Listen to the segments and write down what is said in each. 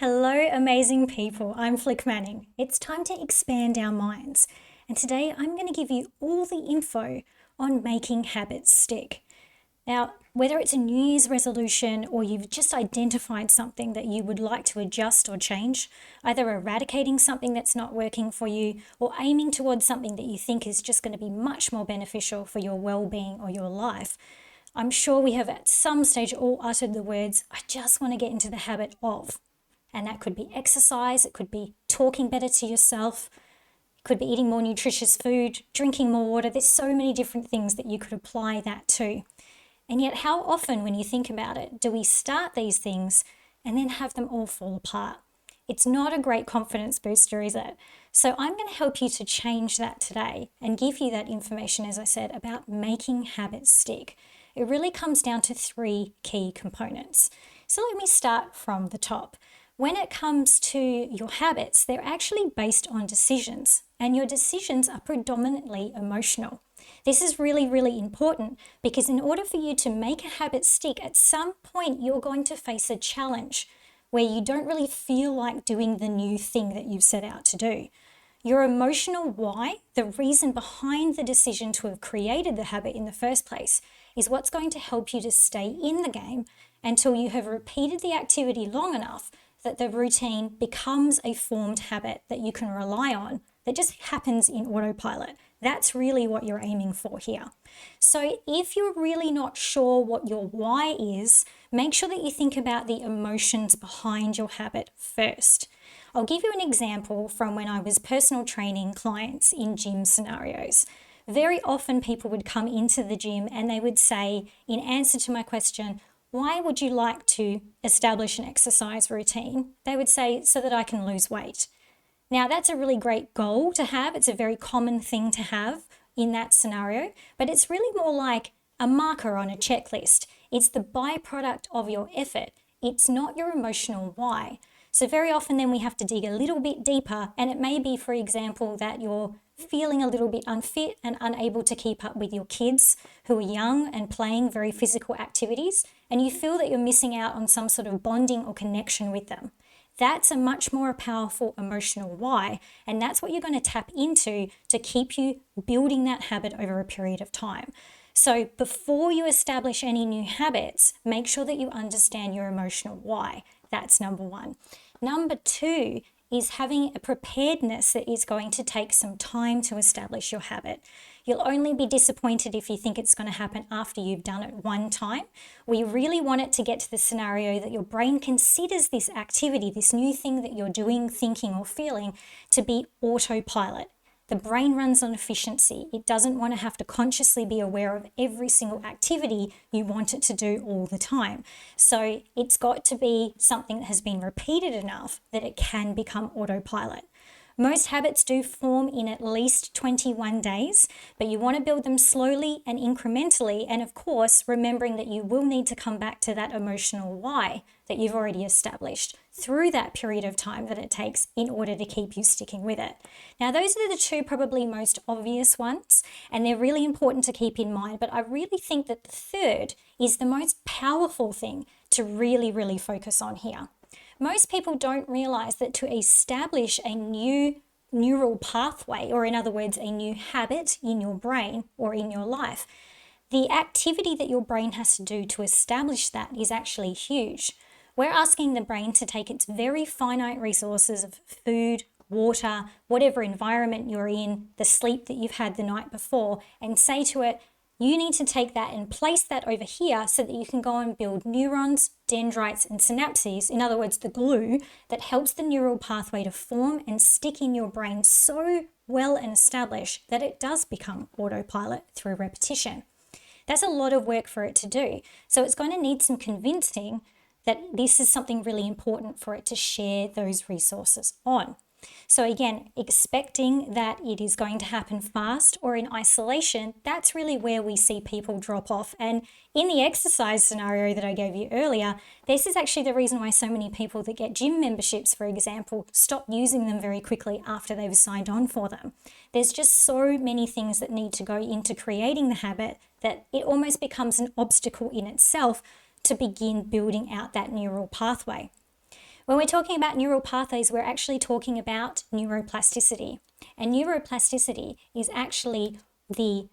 Hello, amazing people. I'm Flic Manning. It's time to expand our minds. And today I'm going to give you all the info on making habits stick. Now, whether it's a New Year's resolution or you've just identified something that you would like to adjust or change, either eradicating something that's not working for you or aiming towards something that you think is just going to be much more beneficial for your well-being or your life, I'm sure we have at some stage all uttered the words, I just want to get into the habit of. And that could be exercise, it could be talking better to yourself, it could be eating more nutritious food, drinking more water. There's so many different things that you could apply that to. And yet how often, when you think about it, do we start these things and then have them all fall apart? It's not a great confidence booster, is it? So I'm going to help you to change that today and give you that information, as I said, about making habits stick. It really comes down to three key components. So let me start from the top. When it comes to your habits, they're actually based on decisions, and your decisions are predominantly emotional. This is really, really important because in order for you to make a habit stick, at some point you're going to face a challenge where you don't really feel like doing the new thing that you've set out to do. Your emotional why, the reason behind the decision to have created the habit in the first place, is what's going to help you to stay in the game until you have repeated the activity long enough that the routine becomes a formed habit that you can rely on, that just happens in autopilot. That's really what you're aiming for here. So if you're really not sure what your why is, make sure that you think about the emotions behind your habit first. I'll give you an example from when I was personal training clients in gym scenarios. Very often people would come into the gym and they would say, in answer to my question, why would you like to establish an exercise routine? They would say, so that I can lose weight. Now, that's a really great goal to have. It's a very common thing to have in that scenario, but it's really more like a marker on a checklist. It's the byproduct of your effort. It's not your emotional why. So very often then we have to dig a little bit deeper, and it may be, for example, that you're feeling a little bit unfit and unable to keep up with your kids who are young and playing very physical activities, and you feel that you're missing out on some sort of bonding or connection with them. That's a much more powerful emotional why, and that's what you're going to tap into to keep you building that habit over a period of time. So before you establish any new habits, make sure that you understand your emotional why. That's number one. Number two is having a preparedness that is going to take some time to establish your habit. You'll only be disappointed if you think it's going to happen after you've done it one time. We really want it to get to the scenario that your brain considers this activity, this new thing that you're doing, thinking or feeling, to be autopilot. The brain runs on efficiency. It doesn't want to have to consciously be aware of every single activity you want it to do all the time. So it's got to be something that has been repeated enough that it can become autopilot. Most habits do form in at least 21 days, but you want to build them slowly and incrementally, and of course, remembering that you will need to come back to that emotional why that you've already established through that period of time that it takes in order to keep you sticking with it. Now, those are the two probably most obvious ones, and they're really important to keep in mind, but I really think that the third is the most powerful thing to really, really focus on here. Most people don't realize that to establish a new neural pathway, or in other words, a new habit in your brain or in your life, the activity that your brain has to do to establish that is actually huge. We're asking the brain to take its very finite resources of food, water, whatever environment you're in, the sleep that you've had the night before, and say to it, you need to take that and place that over here so that you can go and build neurons, dendrites, and synapses, in other words, the glue that helps the neural pathway to form and stick in your brain so well and established that it does become autopilot through repetition. That's a lot of work for it to do. So it's going to need some convincing that this is something really important for it to share those resources on. So again, expecting that it is going to happen fast or in isolation, that's really where we see people drop off. And in the exercise scenario that I gave you earlier, this is actually the reason why so many people that get gym memberships, for example, stop using them very quickly after they've signed on for them. There's just so many things that need to go into creating the habit that it almost becomes an obstacle in itself to begin building out that neural pathway. When we're talking about neural pathways, we're actually talking about neuroplasticity. And neuroplasticity is actually the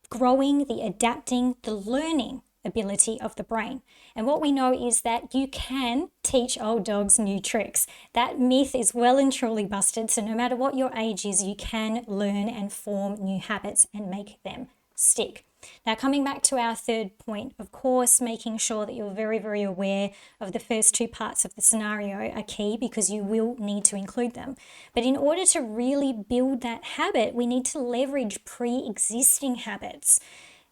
growing, the adapting, the learning ability of the brain. And what we know is that you can teach old dogs new tricks. That myth is well and truly busted. So no matter what your age is, you can learn and form new habits and make them stick. Now, coming back to our third point, of course, making sure that you're very, very aware of the first two parts of the scenario are key, because you will need to include them. But in order to really build that habit, we need to leverage pre-existing habits.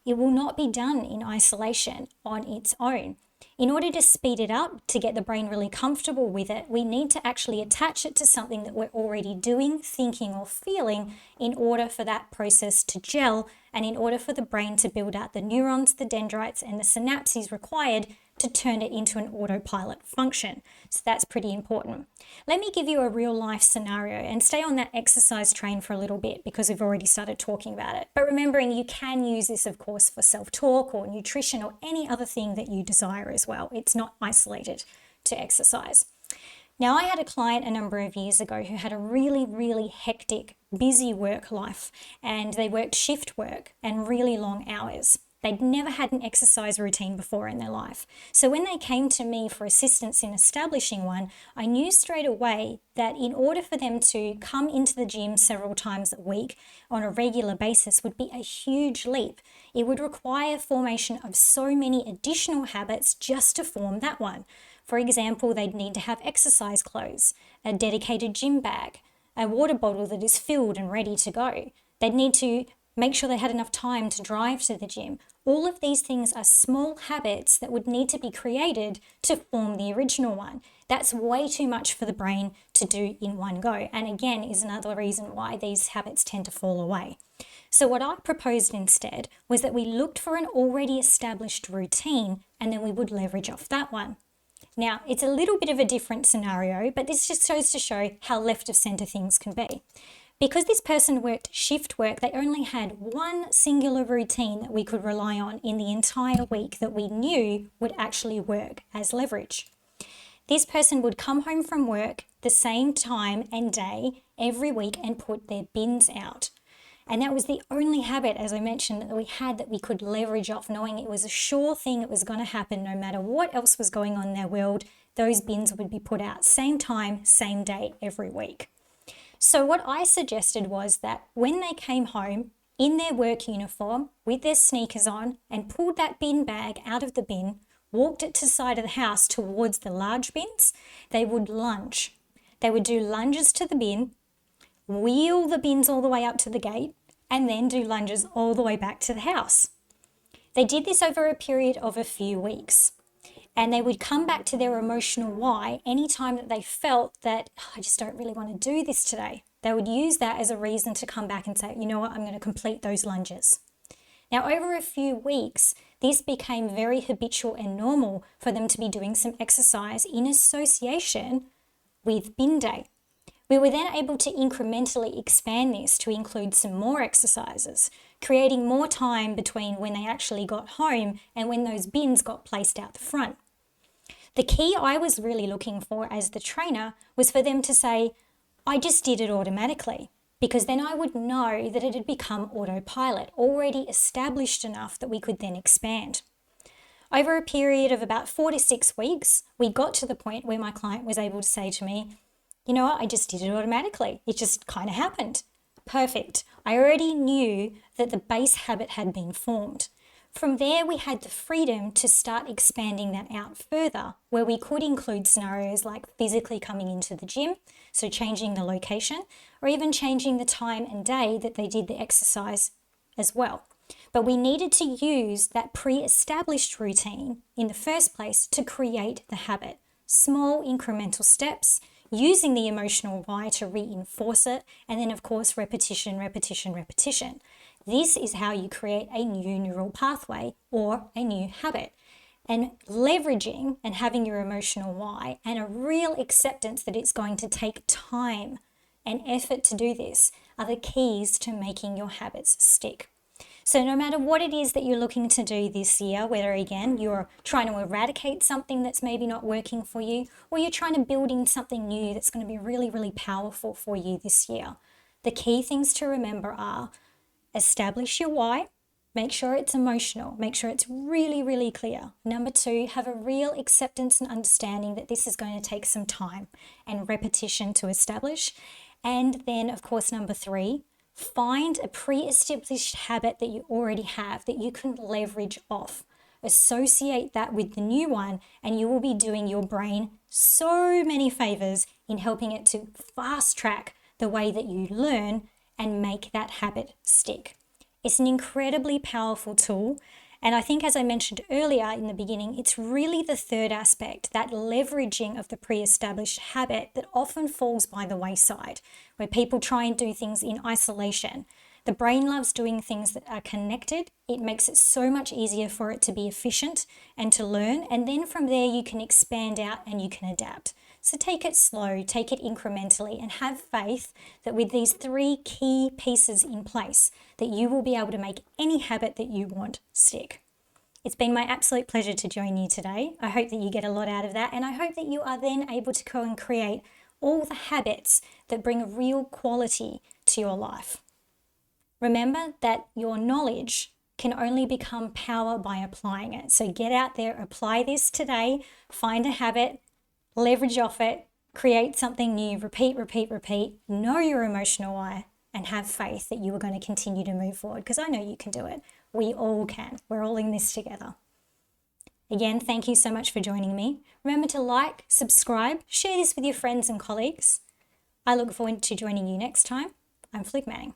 It will not be done in isolation on its own. In order to speed it up, to get the brain really comfortable with it, we need to actually attach it to something that we're already doing, thinking, or feeling in order for that process to gel and in order for the brain to build out the neurons, the dendrites, and the synapses required to turn it into an autopilot function. So that's pretty important. Let me give you a real life scenario and stay on that exercise train for a little bit, because we've already started talking about it. But remembering, you can use this, of course, for self-talk or nutrition or any other thing that you desire as well. It's not isolated to exercise. Now, I had a client a number of years ago who had a really, really hectic, busy work life, and they worked shift work and really long hours. They'd never had an exercise routine before in their life. So when they came to me for assistance in establishing one, I knew straight away that in order for them to come into the gym several times a week on a regular basis would be a huge leap. It would require formation of so many additional habits just to form that one. For example, they'd need to have exercise clothes, a dedicated gym bag, a water bottle that is filled and ready to go. They'd need to make sure they had enough time to drive to the gym. All of these things are small habits that would need to be created to form the original one. That's way too much for the brain to do in one go. And again, is another reason why these habits tend to fall away. So what I proposed instead was that we looked for an already established routine, and then we would leverage off that one. Now, it's a little bit of a different scenario, but this just goes to show how left of center things can be. Because this person worked shift work, they only had one singular routine that we could rely on in the entire week that we knew would actually work as leverage. This person would come home from work the same time and day every week and put their bins out. And that was the only habit, as I mentioned, that we had that we could leverage off, knowing it was a sure thing, it was going to happen no matter what else was going on in their world. Those bins would be put out same time, same day, every week. So what I suggested was that when they came home in their work uniform with their sneakers on and pulled that bin bag out of the bin, walked it to the side of the house towards the large bins, they would lunge. They would do lunges to the bin, wheel the bins all the way up to the gate, and then do lunges all the way back to the house. They did this over a period of a few weeks. And they would come back to their emotional why anytime that they felt that, oh, I just don't really want to do this today. They would use that as a reason to come back and say, you know what, I'm going to complete those lunges. Now, over a few weeks, this became very habitual and normal for them to be doing some exercise in association with bin day. We were then able to incrementally expand this to include some more exercises, creating more time between when they actually got home and when those bins got placed out the front. The key I was really looking for as the trainer was for them to say, I just did it automatically, because then I would know that it had become autopilot, already established enough that we could then expand. Over a period of about 4 to 6 weeks, we got to the point where my client was able to say to me, you know what, I just did it automatically. It just kind of happened. Perfect. I already knew that the base habit had been formed. From there, we had the freedom to start expanding that out further, where we could include scenarios like physically coming into the gym, so changing the location, or even changing the time and day that they did the exercise as well. But we needed to use that pre-established routine in the first place to create the habit. Small incremental steps, using the emotional why to reinforce it, and then of course repetition, repetition, repetition. This is how you create a new neural pathway or a new habit. And leveraging and having your emotional why and a real acceptance that it's going to take time and effort to do this are the keys to making your habits stick. So no matter what it is that you're looking to do this year, whether again you're trying to eradicate something that's maybe not working for you, or you're trying to build in something new that's going to be really, really powerful for you this year, the key things to remember are: establish your why. Make sure it's emotional. Make sure it's really, really clear. Number 2, have a real acceptance and understanding that this is going to take some time and repetition to establish. And then, of course, number 3, find a pre-established habit that you already have that you can leverage off. Associate that with the new one, and you will be doing your brain so many favors in helping it to fast track the way that you learn and make that habit stick. It's an incredibly powerful tool. And I think, as I mentioned earlier in the beginning, it's really the third aspect, that leveraging of the pre-established habit, that often falls by the wayside, where people try and do things in isolation. The brain loves doing things that are connected. It makes it so much easier for it to be efficient and to learn. And then from there, you can expand out and you can adapt. So take it slow, take it incrementally, and have faith that with these 3 key pieces in place, that you will be able to make any habit that you want stick. It's been my absolute pleasure to join you today. I hope that you get a lot out of that, and I hope that you are then able to go and create all the habits that bring real quality to your life. Remember that your knowledge can only become power by applying it. So get out there, apply this today, find a habit, leverage off it, create something new, repeat, repeat, repeat, know your emotional why, and have faith that you are going to continue to move forward, because I know you can do it. We all can. We're all in this together. Again, thank you so much for joining me. Remember to like, subscribe, share this with your friends and colleagues. I look forward to joining you next time. I'm Flic Manning.